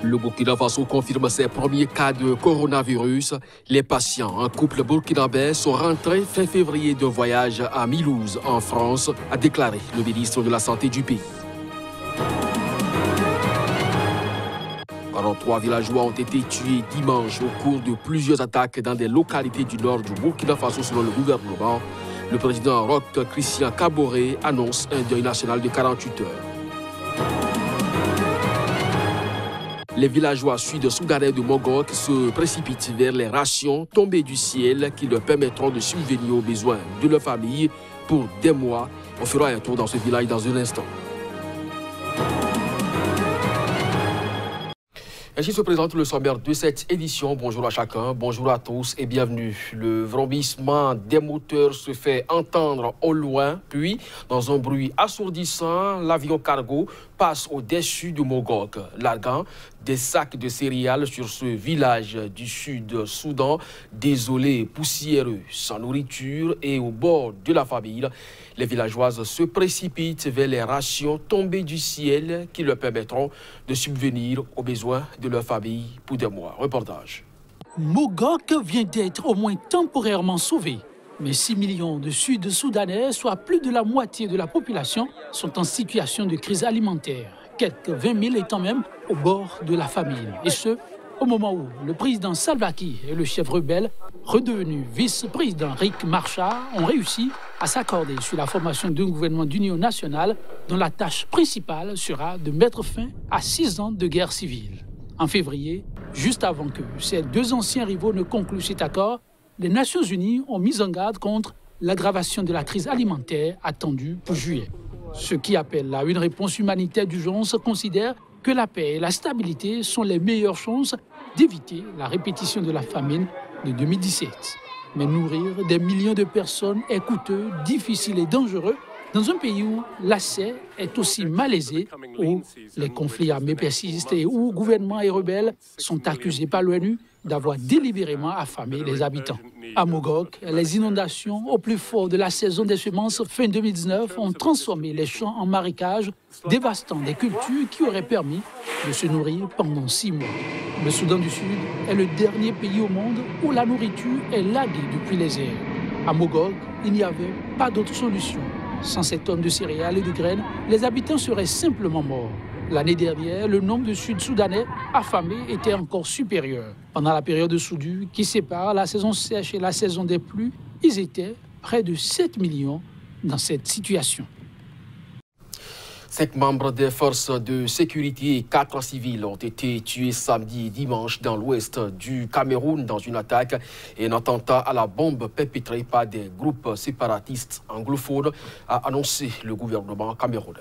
Le Burkina Faso confirme ses premiers cas de coronavirus. Les patients, un couple burkinabé, sont rentrés fin février d'un voyage à Mulhouse, en France, a déclaré le ministre de la Santé du pays. 43 villageois ont été tués dimanche au cours de plusieurs attaques dans des localités du nord du Burkina Faso selon le gouvernement. Le président Roch Christian Kaboré annonce un deuil national de 48 heures. Les villageois sud-soudanais de Mogok se précipitent vers les rations tombées du ciel qui leur permettront de subvenir aux besoins de leur famille pour des mois. On fera un tour dans ce village dans un instant. Ainsi se présente le sommaire de cette édition. Bonjour à chacun, bonjour à tous et bienvenue. Le vrombissement des moteurs se fait entendre au loin, puis, dans un bruit assourdissant, l'avion cargo passe au-dessus de Mogok, larguant des sacs de céréales sur ce village du Sud-Soudan, désolé, poussiéreux, sans nourriture et au bord de la famine. Les villageoises se précipitent vers les rations tombées du ciel qui leur permettront de subvenir aux besoins de leur famille pour des mois. Reportage. Mogok vient d'être au moins temporairement sauvé. Mais 6 millions de Sud-Soudanais, soit plus de la moitié de la population, sont en situation de crise alimentaire. Quelques 20 000 étant même au bord de la famine. Et ce, au moment où le président Salva Kiir et le chef rebelle, redevenu vice-président Riek Machar, ont réussi à s'accorder sur la formation d'un gouvernement d'union nationale dont la tâche principale sera de mettre fin à 6 ans de guerre civile. En février, juste avant que ces deux anciens rivaux ne concluent cet accord, les Nations Unies ont mis en garde contre l'aggravation de la crise alimentaire attendue pour juillet. Ceux qui appellent à une réponse humanitaire d'urgence considèrent que la paix et la stabilité sont les meilleures chances d'éviter la répétition de la famine de 2017. Mais nourrir des millions de personnes est coûteux, difficile et dangereux dans un pays où l'accès est aussi malaisé, où les conflits armés persistent et où gouvernements et rebelles sont accusés par l'ONU d'avoir délibérément affamé les habitants. À Mogok, les inondations au plus fort de la saison des semences fin 2019 ont transformé les champs en marécages, dévastant des cultures qui auraient permis de se nourrir pendant 6 mois. Le Soudan du Sud est le dernier pays au monde où la nourriture est laguée depuis les airs. À Mogok, il n'y avait pas d'autre solution. Sans ces tonnes de céréales et de graines, les habitants seraient simplement morts. L'année dernière, le nombre de Sud-Soudanais affamés était encore supérieur. Pendant la période de soudure qui sépare la saison sèche et la saison des pluies, ils étaient près de 7 millions dans cette situation. 5 membres des forces de sécurité et 4 civils ont été tués samedi et dimanche dans l'ouest du Cameroun dans une attaque et un attentat à la bombe perpétré par des groupes séparatistes anglophones, a annoncé le gouvernement camerounais.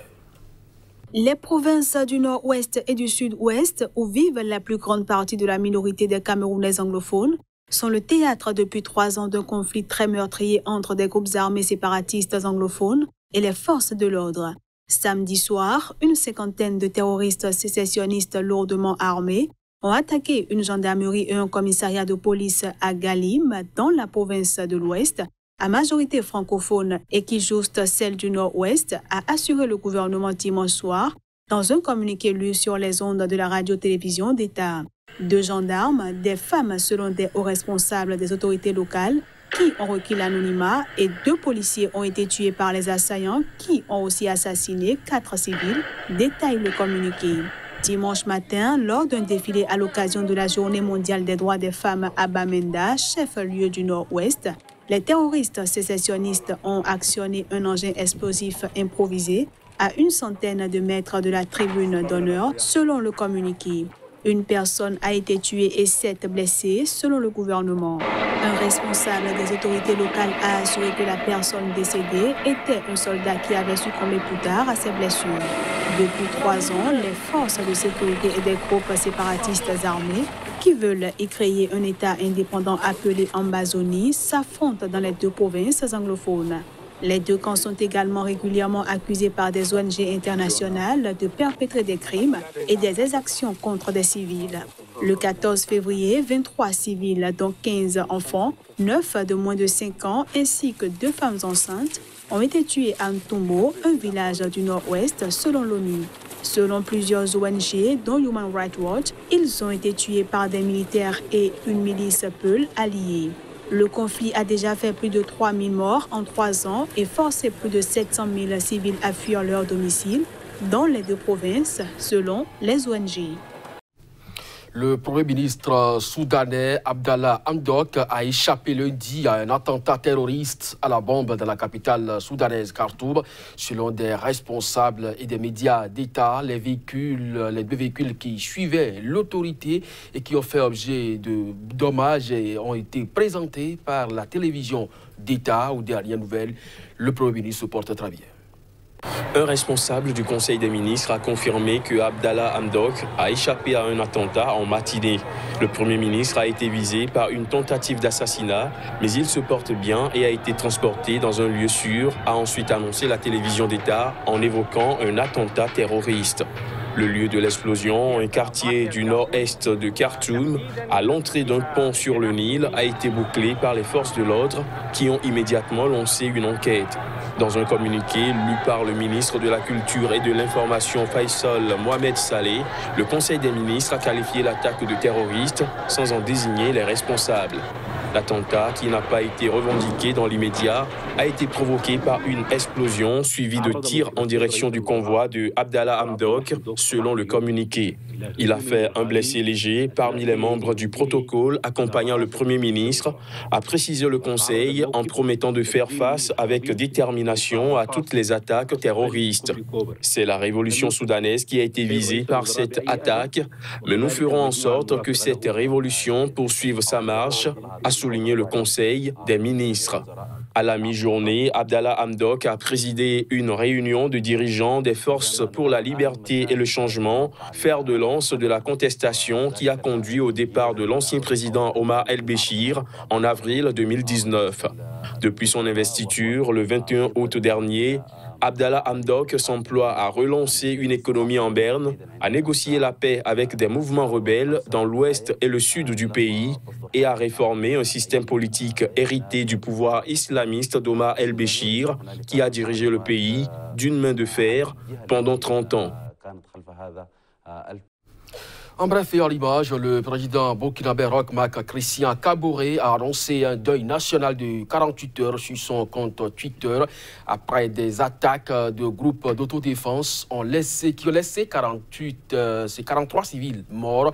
Les provinces du nord-ouest et du sud-ouest, où vivent la plus grande partie de la minorité des Camerounais anglophones, sont le théâtre depuis 3 ans d'un conflit très meurtrier entre des groupes armés séparatistes anglophones et les forces de l'ordre. Samedi soir, une 50aine de terroristes sécessionnistes lourdement armés ont attaqué une gendarmerie et un commissariat de police à Galim, dans la province de l'Ouest, à majorité francophone et qui juste celle du Nord-Ouest, a assuré le gouvernement dimanche soir dans un communiqué lu sur les ondes de la radio-télévision d'État. 2 gendarmes, des femmes selon des hauts responsables des autorités locales, qui ont requis l'anonymat et 2 policiers ont été tués par les assaillants qui ont aussi assassiné 4 civils, détaille le communiqué. Dimanche matin, lors d'un défilé à l'occasion de la Journée mondiale des droits des femmes à Bamenda, chef-lieu du Nord-Ouest, les terroristes sécessionnistes ont actionné un engin explosif improvisé à une centaine de mètres de la tribune d'honneur, selon le communiqué. Une personne a été tuée et 7 blessés, selon le gouvernement. Un responsable des autorités locales a assuré que la personne décédée était un soldat qui avait succombé plus tard à ses blessures. Depuis 3 ans, les forces de sécurité et des groupes séparatistes armés qui veulent y créer un État indépendant appelé Ambazonie s'affrontent dans les 2 provinces anglophones. Les 2 camps sont également régulièrement accusés par des ONG internationales de perpétrer des crimes et des exactions contre des civils. Le 14 février, 23 civils, dont 15 enfants, 9 de moins de 5 ans, ainsi que 2 femmes enceintes, ont été tués à Ntombo, un village du nord-ouest, selon l'ONU. Selon plusieurs ONG, dont Human Rights Watch, ils ont été tués par des militaires et une milice Peul alliée. Le conflit a déjà fait plus de 3000 morts en 3 ans et forcé plus de 700 000 civils à fuir leur domicile dans les 2 provinces, selon les ONG. Le Premier ministre soudanais Abdallah Hamdok a échappé lundi à un attentat terroriste à la bombe dans la capitale soudanaise Khartoum. Selon des responsables et des médias d'État, les 2 véhicules qui suivaient l'autorité et qui ont fait objet de dommages ont été présentés par la télévision d'État. Aux dernières nouvelles, le Premier ministre se porte très bien. Un responsable du Conseil des ministres a confirmé que Abdallah Hamdok a échappé à un attentat en matinée. Le Premier ministre a été visé par une tentative d'assassinat, mais il se porte bien et a été transporté dans un lieu sûr, a ensuite annoncé la télévision d'État en évoquant un attentat terroriste. Le lieu de l'explosion, un quartier du nord-est de Khartoum, à l'entrée d'un pont sur le Nil, a été bouclé par les forces de l'ordre qui ont immédiatement lancé une enquête. Dans un communiqué lu par le ministre de la Culture et de l'Information Faisal Mohamed Saleh, le Conseil des ministres a qualifié l'attaque de terroriste sans en désigner les responsables. L'attentat, qui n'a pas été revendiqué dans l'immédiat, a été provoqué par une explosion suivie de tirs en direction du convoi de Abdallah Hamdok, selon le communiqué. Il a fait un blessé léger parmi les membres du protocole accompagnant le Premier ministre, a précisé le Conseil en promettant de faire face avec détermination à toutes les attaques terroristes. C'est la révolution soudanaise qui a été visée par cette attaque, mais nous ferons en sorte que cette révolution poursuive sa marche, a souligné le Conseil des ministres. À la mi-journée, Abdallah Hamdok a présidé une réunion de dirigeants des forces pour la liberté et le changement, fer de lance de la contestation qui a conduit au départ de l'ancien président Omar el-Béchir en avril 2019. Depuis son investiture, le 21 août dernier, Abdallah Hamdok s'emploie à relancer une économie en berne, à négocier la paix avec des mouvements rebelles dans l'ouest et le sud du pays et à réformer un système politique hérité du pouvoir islamiste d'Omar el-Béchir qui a dirigé le pays d'une main de fer pendant 30 ans. En bref et en l'image, le président burkinabé Roch Marc Christian Kaboré a annoncé un deuil national de 48 heures sur son compte Twitter après des attaques de groupes d'autodéfense qui ont laissé 43 civils morts.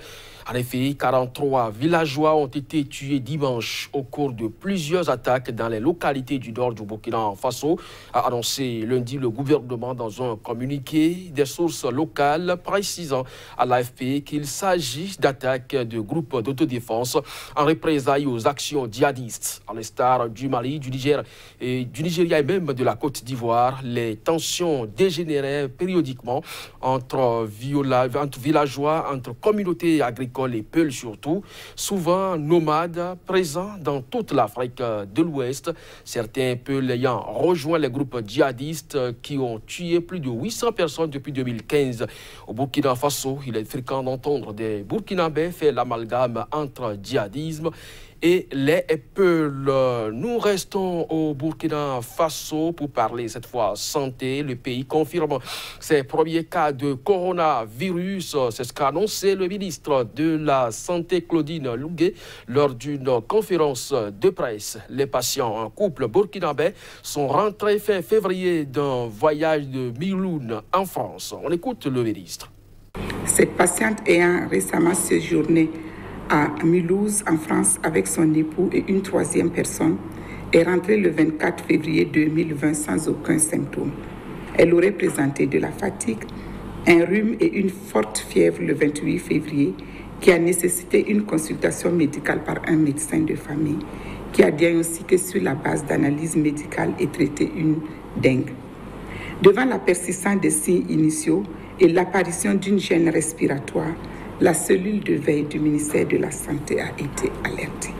En effet, 43 villageois ont été tués dimanche au cours de plusieurs attaques dans les localités du nord du Burkina Faso, a annoncé lundi le gouvernement dans un communiqué. Des sources locales précisant à l'AFP qu'il s'agit d'attaques de groupes d'autodéfense en représailles aux actions djihadistes. À l'instar du Mali, du Niger et du Nigeria et même de la Côte d'Ivoire, les tensions dégénéraient périodiquement entre villageois, entre communautés agricoles et peuls surtout, souvent nomades, présents dans toute l'Afrique de l'Ouest. Certains peuls ayant rejoint les groupes djihadistes qui ont tué plus de 800 personnes depuis 2015. Au Burkina Faso, il est fréquent d'entendre des Burkinabés faire l'amalgame entre djihadisme et les peuls. Nous restons au Burkina Faso pour parler cette fois santé. Le pays confirme ses premiers cas de coronavirus. C'est ce qu'a annoncé le ministre de la Santé, Claudine Lougué, lors d'une conférence de presse. Les patients, un couple burkinabé, sont rentrés fin février d'un voyage de Miloun en France. On écoute le ministre. Cette patiente ayant récemment séjourné à Mulhouse, en France, avec son époux et une troisième personne, est rentrée le 24 février 2020 sans aucun symptôme. Elle aurait présenté de la fatigue, un rhume et une forte fièvre le 28 février, qui a nécessité une consultation médicale par un médecin de famille, qui a diagnostiqué sur la base d'analyse médicale et traité une dengue. Devant la persistance des signes initiaux et l'apparition d'une gêne respiratoire, la cellule de veille du ministère de la Santé a été alertée.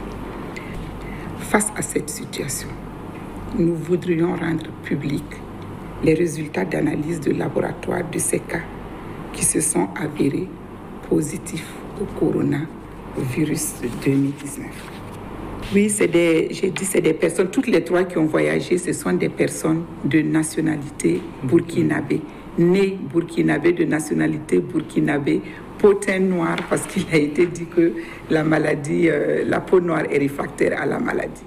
Face à cette situation, nous voudrions rendre public les résultats d'analyse de laboratoire de ces cas qui se sont avérés positifs au coronavirus 2019. Oui, c'est des personnes, toutes les trois qui ont voyagé, ce sont des personnes de nationalité burkinabé né burkinabé, de nationalité burkinabé, potin noir, parce qu'il a été dit que la maladie, la peau noire est réfractaire à la maladie.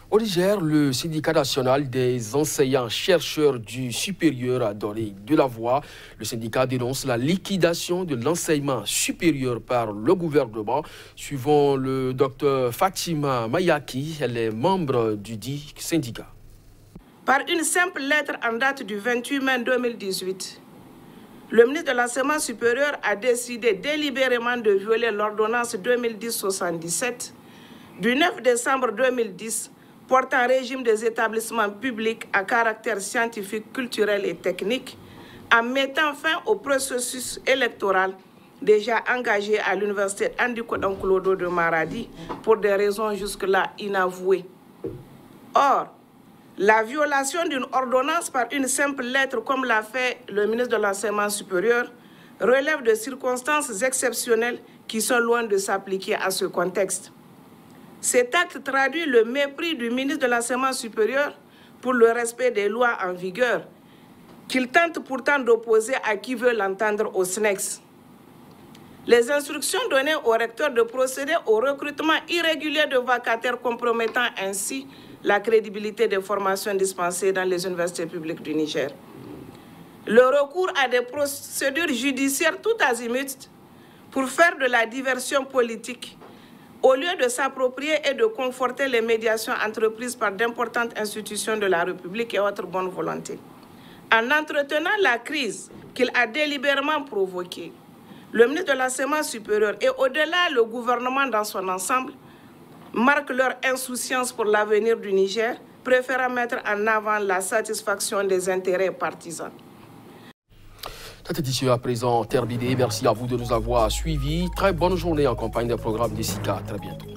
Au Niger, le syndicat national des enseignants-chercheurs du supérieur a donné de la voix. Le syndicat dénonce la liquidation de l'enseignement supérieur par le gouvernement. Suivant le docteur Fatima Mayaki, elle est membre du dit syndicat. Par une simple lettre en date du 28 mai 2018, le ministre de l'Enseignement supérieur a décidé délibérément de violer l'ordonnance 2010-77 du 9 décembre 2010 portant régime des établissements publics à caractère scientifique, culturel et technique, en mettant fin au processus électoral déjà engagé à l'université Andiko Dankoulodo de Maradi pour des raisons jusque-là inavouées. Or, la violation d'une ordonnance par une simple lettre, comme l'a fait le ministre de l'Enseignement supérieur, relève de circonstances exceptionnelles qui sont loin de s'appliquer à ce contexte. Cet acte traduit le mépris du ministre de l'Enseignement supérieur pour le respect des lois en vigueur, qu'il tente pourtant d'opposer à qui veut l'entendre au SNEX. Les instructions données au recteur de procéder au recrutement irrégulier de vacataires compromettant ainsi la crédibilité des formations dispensées dans les universités publiques du Niger. Le recours à des procédures judiciaires tout azimut pour faire de la diversion politique au lieu de s'approprier et de conforter les médiations entreprises par d'importantes institutions de la République et autres bonnes volontés. En entretenant la crise qu'il a délibérément provoquée, le ministre de l'Enseignement supérieur et au-delà le gouvernement dans son ensemble marquent leur insouciance pour l'avenir du Niger, préférant mettre en avant la satisfaction des intérêts partisans. Cette édition est à présent terminée. Merci à vous de nous avoir suivis. Très bonne journée en compagnie des programmes des SICA. Très bientôt.